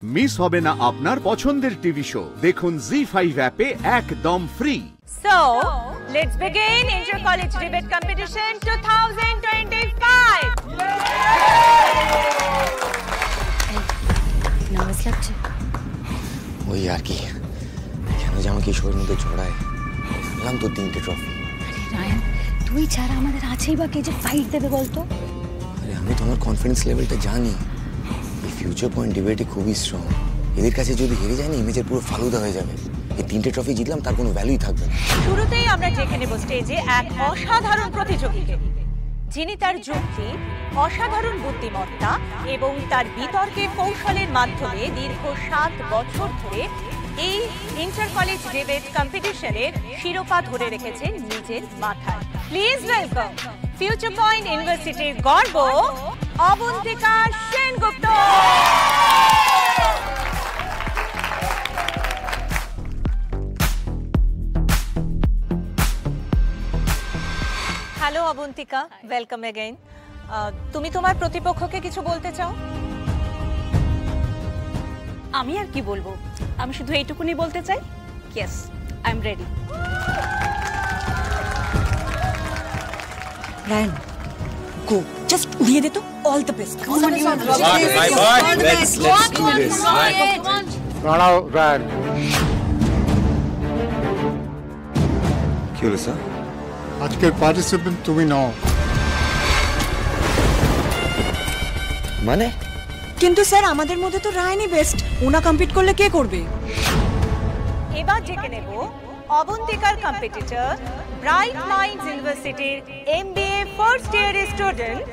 Miss হবে না আপনার পছন্দের টিভি শো দেখুন জি5 অ্যাপে একদম free. So, let's begin Inter-College Debate Competition 2025. Nervous লাগছে? ওই আর কি, কেন যে আমাকে এই শোয়ের মধ্যে ছড়ায়। বললাম তো 3টে ট্রফি। আরে রায়ান, তুই ছাড়া আমাদের আছেই বা কে যে ফাইট দেবে বলতো? আরে আমি তো আমার কনফিডেন্স লেভেলটা জানি। এই ফিউচার পয়েন্ট ডিবেটে খুবই স্ট্রং। এদের কাছে যদি হেরে যায় না, ইমেজের পুরো ফালুদা হয়ে যাবে। এই 3টে ট্রফি জিতলাম, তার কোনো ভ্যালুই থাকবে না। শুরুতেই আমরা দেখে নেব স্টেজে এক অসাধারণ প্রতিযোগীকে, যিনি তার যুক্তি, অসাধারণ বুদ্ধিমত্তা এবং তার বিতর্কের কৌশলের মাধ্যমে দীর্ঘ 7 বছর ধরে এই ইন্টার কলেজ ডিবেট কম্পিটিশনের শিরোপা ধরে রেখেছেন নিজের মাথায়। প্লিজ ওয়েলকাম ফিউচার পয়েন্ট ইউনিভার্সিটির গর্ব Abantika Sengupta. Hello Abantika, welcome again. তুমি তোমার প্রতিপক্ষকে কিছু বলতে চাও? আমি আর কি বলবো, আমি শুধু এইটুকুনি বলতে চাই, yes I am ready. Ryan, go, just উড়িয়ে দে তো। All the best. দাঁড়াও রায়ান। কি হলো স্যার? আজকের পার্টিসিপেন্ট তুমি নও। মানে? কিন্তু স্যার, আমাদের মধ্যে তো রায়ানই বেস্ট। ওনা কম্পিট করলে কে করবে? এবার ডেকে নেব অবন্তিকার কম্পিটিটর, ব্রাইট মাইন্ডস ইউনিভার্সিটির এমবিএ ফার্স্ট ইয়ারের স্টুডেন্ট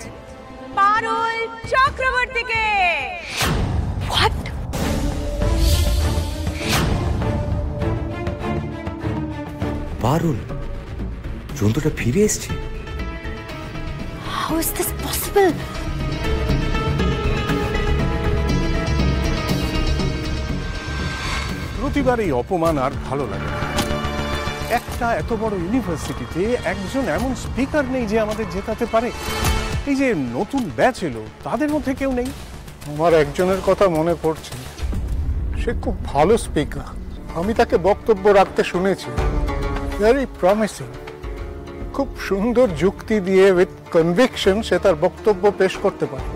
পারুল চক্রবর্তীকে। হোয়াট? পারুল, যন্ত্রটা ফিরে এসছে। How is this possible? প্রতিবার এই অপমান আর ভালো লাগে না। একটা এত বড় ইউনিভার্সিটিতে একজন এমন স্পিকার নেই যে আমাদের জেতাতে পারে। এই যে নতুন ব্যাচ এলো, তাদের মধ্যে কেউ নেই। আমার একজনের কথা মনে পড়ছে, সে খুব ভালো স্পিকার। আমি তাকে বক্তব্য রাখতে শুনেছি। Very promising. খুব সুন্দর যুক্তি দিয়ে উইথ কনভিকশন সে তার বক্তব্য পেশ করতে পারে।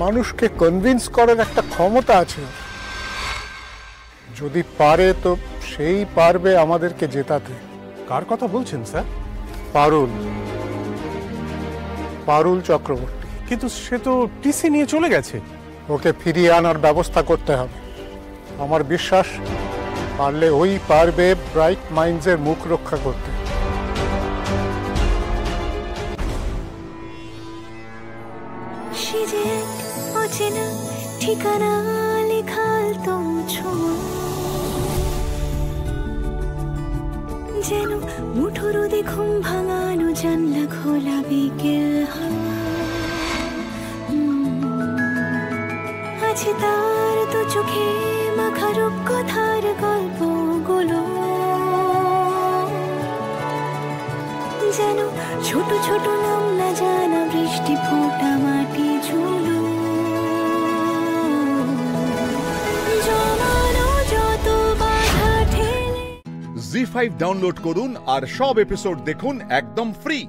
মানুষকে কনভিন্স করার একটা ক্ষমতা আছে। যদি পারে তো সেই পারবে আমাদেরকে জেতাতে। কার কথা বলছেন স্যার? পারুল, পারুল চক্রবর্তী। কিন্তু সে তো টিসি নিয়ে চলে গেছে। ওকে ফিরিয়ে আনার ব্যবস্থা করতে হবে। আমার বিশ্বাস পারলে ওই পারবে ব্রাইট মাইন্ডসের মুখ রক্ষা করতে। ঠিকানা লেখাল তো যেন মুঠো রোদে ঘুম ভাঙানো জানলা খোলা বিকেল আছে তার তো চোখে মাখা রূপকথার গল্পগুলো, যেন ছোট ছোট নাম না জানা বৃষ্টি ফোটা মাটি ঝুলো। জি5 ডাউনলোড করুন আর সব এপিসোড দেখুন একদম ফ্রি।